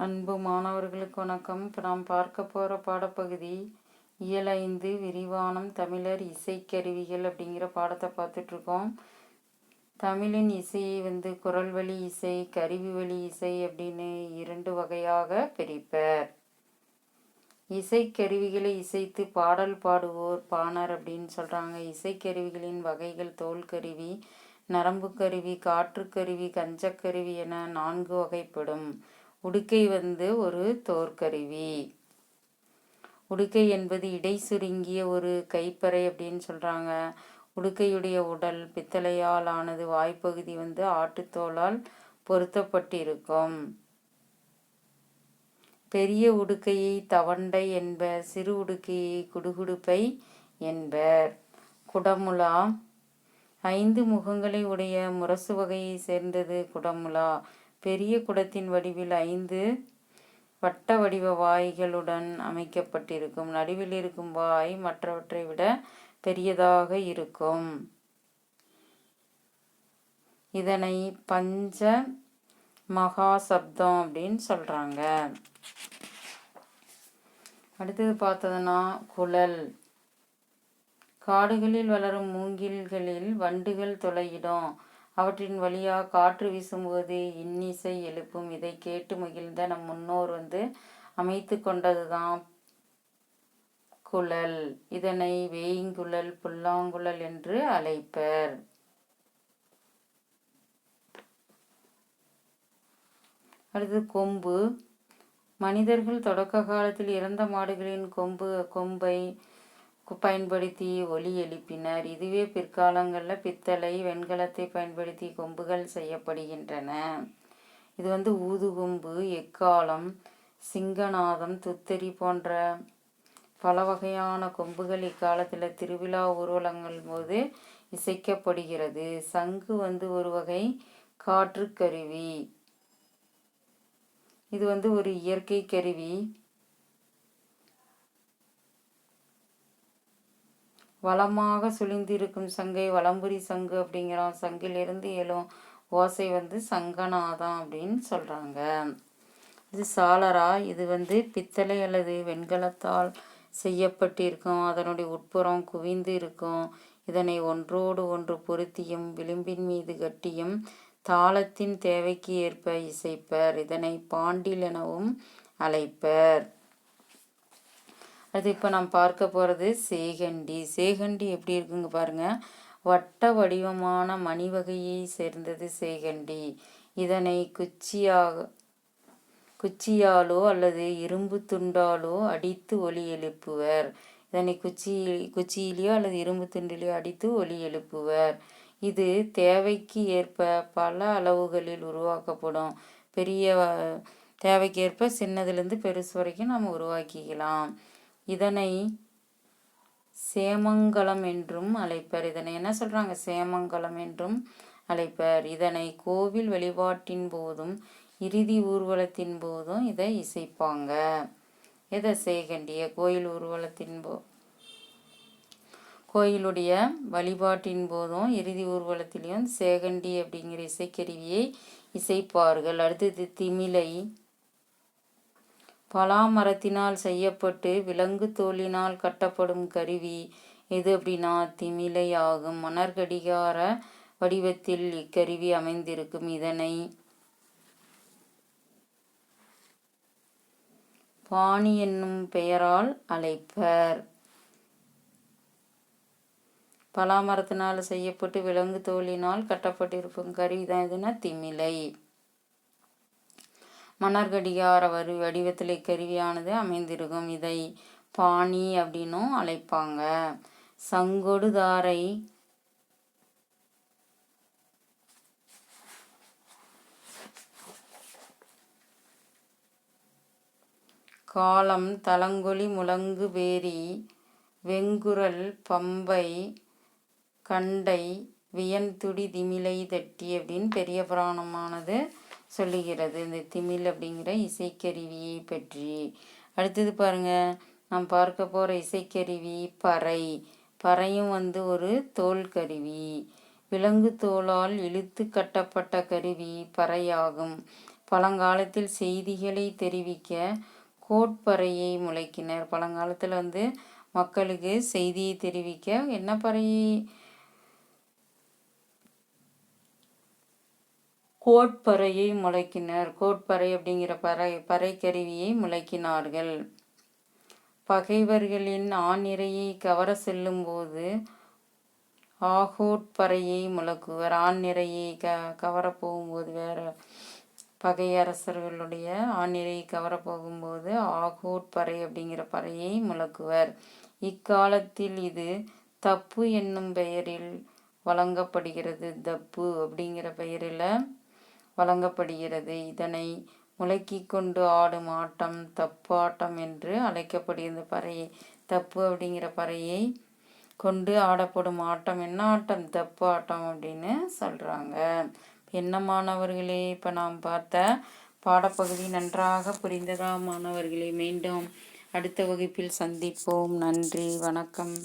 அன்பு மாணவர்களுக்கு வணக்கம். இப்போ நாம் பார்க்க போகிற பாடப்பகுதி இயல் 5 விரிவானம் தமிழர் இசைக்கருவிகள் அப்படிங்கிற பாடத்தை பார்த்துட்ருக்கோம். தமிழின் இசையை குரல் வழி இசை, கருவி வழி இசை அப்படின்னு 2 வகையாக பிரிப்பர். இசைக்கருவிகளை இசைத்து பாடல் பாடுவோர் பாணர் அப்படின்னு சொல்கிறாங்க. இசைக்கருவிகளின் வகைகள் தோல்கருவி, நரம்பு கருவி, காற்றுக்கருவி, கஞ்சக்கருவி என 4 வகைப்படும். உடுக்கை ஒரு தோற்கருவி. உடுக்கை என்பது இடை சுருங்கிய ஒரு கைப்பறை அப்படின்னு சொல்கிறாங்க. உடுக்கையுடைய உடல் பித்தளையால் ஆனது. வாய்ப்பகுதி ஆட்டுத்தோலால் பொருத்தப்பட்டிருக்கும். பெரிய உடுக்கையை தவண்டை என்பர், சிறு உடுக்கையை குடுகுடுப்பை என்பர். குடமுலா 5 முகங்களை உடைய முரசு வகையை சேர்ந்தது குடமுலா. பெரிய குடத்தின் வடிவில் 5 வட்ட வடிவ வாய்களுடன் அமைக்கப்பட்டிருக்கும். நடுவில் இருக்கும் வாய் மற்றவற்றை விட பெரியதாக இருக்கும். இதனை பஞ்ச மகா சப்தம் அப்படின்னு சொல்றாங்க. அடுத்தது பார்த்ததுன்னா குழல். காடுகளில் வளரும் மூங்கில்களில் வண்டுகள் துளையிடும். அவற்றின் வழியாக காற்று வீசும்போது இன்னிசை எழுப்பும். இதை கேட்டு மகிழ்ந்த நம் முன்னோர் அமைத்து கொண்டதுதான் குழல். இதனை வேய்ங்குழல், புல்லாங்குழல் என்று அழைப்பர். அடுத்து கொம்பு. மனிதர்கள் தொடக்க காலத்தில் இறந்த மாடுகளின் கொம்பை பயன்படுத்தி ஒலி எழுப்பினர். இதுவே பிற்காலங்களில் பித்தளை, வெண்கலத்தை பயன்படுத்தி கொம்புகள் செய்யப்படுகின்றன. இது ஊதுகொம்பு, எக்காலம், சிங்கநாதம், துத்தரி போன்ற பல வகையான கொம்புகள் இக்காலத்தில் திருவிழா ஊர்வலங்கள் போது இசைக்கப்படுகிறது. சங்கு ஒரு வகை காற்று கருவி. இது ஒரு இயற்கை கருவி. வளமாக சுழிந்திருக்கும் சங்கை வலம்புரி சங்கு அப்படிங்கிறோம். சங்கிலிருந்து எழும் ஓசை சங்கநாதம் அப்படின்னு சொல்கிறாங்க. இது சாளரா. இது பித்தளை அல்லது வெண்கலத்தால் செய்யப்பட்டிருக்கும். அதனுடைய உட்புறம் குவிந்து இருக்கும். இதனை ஒன்றோடு ஒன்று பொருத்தியும் விளிம்பின் மீது கட்டியும் தாளத்தின் தேவைக்கு ஏற்ப இசைப்பர். இதனை பாண்டில் எனவும் அழைப்பர். அது இப்போ நாம் பார்க்க போகிறது சேகண்டி. சேகண்டி எப்படி இருக்குங்க பாருங்க. வட்ட வடிவமான மணி வகையை சேர்ந்தது சேகண்டி. இதனை குச்சியாலோ அல்லது இரும்பு துண்டாலோ அடித்து ஒலி எழுப்புவர். இதனை குச்சியிலேயோ அல்லது இரும்பு துண்டிலேயோ அடித்து ஒலி எழுப்புவர். இது தேவைக்கு ஏற்ப பல அளவுகளில் உருவாக்கப்படும். பெரிய தேவைக்கு ஏற்ப சின்னதுலேருந்து பெருசு வரைக்கும் நம்ம உருவாக்கிக்கலாம். இதனை சேமங்கலம் என்றும் அழைப்பர். இதனை என்ன சொல்றாங்க? சேமங்கலம் என்றும் அழைப்பர். இதனை கோவில் வழிபாட்டின் போதும் இறுதி ஊர்வலத்தின் போதும் இதை இசைப்பாங்க. இதை சேகண்டிய கோயில் ஊர்வலத்தின் கோயிலுடைய வழிபாட்டின் போதும் இறுதி ஊர்வலத்திலையும் சேகண்டி அப்படிங்கிற இசைக்கருவியை இசைப்பார்கள். அடுத்தது திமிலை. பலாமரத்தினால் செய்யப்பட்டு விலங்கு தோலினால் கட்டப்படும் கருவி. எது அப்படின்னா திமிலை ஆகும். மணற்கடிகார வடிவத்தில் இக்கருவி அமைந்திருக்கும். இதனை பாணி என்னும் பெயரால் அழைப்பர். பலாமரத்தினால் செய்யப்பட்டு விலங்கு தோலினால் கட்டப்பட்டிருக்கும் கருவி தான் எதுனா திமிலை. மணற்கடிகார வடிவத்தில் இக்கருவியானது அமைந்திருக்கும். இதை பாணி அப்படின்னும் அழைப்பாங்க. சங்கொடு தாரை. காலம், தலங்கொலி, முழங்கு பேரி, வெங்குரல், பம்பை, கண்டை, வியன்துடி, திமிலை, தட்டி அப்படின்னு பெரிய புராணமானது சொல்லுகிறது இந்த திமில் அப்படிங்கிற இசைக்கருவியை பற்றி. அடுத்தது பாருங்க, நாம் பார்க்க போகிற இசைக்கருவி பறை. பறையும் ஒரு தோல் கருவி. விலங்கு தோலால் இழுத்து கட்டப்பட்ட கருவி பறையாகும். பழங்காலத்தில் செய்திகளை தெரிவிக்க கோட்பறையை முழக்கினர். பழங்காலத்தில் மக்களுக்கு செய்தியை தெரிவிக்க என்ன பறையை? கோட்பறையை முழக்கினர். கோட்பறை அப்படிங்கிற பறைக்கருவியை முழக்கினார்கள். பகைவர்களின் ஆண்நிறையை கவர செல்லும் போது ஆகோட்பறையை முழக்குவர். ஆண்நிறையை கவர போகும்போது, வேற பகை அரசர்களுடைய ஆண்நிறையை கவர போகும்போது ஆகோட்பறை அப்படிங்கிற பறையை முழக்குவர். இக்காலத்தில் இது தப்பு என்னும் பெயரில் வழங்கப்படுகிறது. தப்பு அப்படிங்கிற பெயரில் வழங்கப்படுகிறது. இதனை முழக்கி கொண்டு ஆடும் ஆட்டம் தப்பாட்டம் என்று அழைக்கப்படுகிறது. பறையை தப்பு அப்படிங்கிற பறையை கொண்டு ஆடப்படும் ஆட்டம் என்ன ஆட்டம்? தப்பு ஆட்டம் அப்படின்னு சொல்கிறாங்க. என்ன மாணவர்களே, இப்போ நாம் பார்த்த பாடப்பகுதி நன்றாக புரிந்ததா மாணவர்களே? மீண்டும் அடுத்த வகுப்பில் சந்திப்போம். நன்றி, வணக்கம்.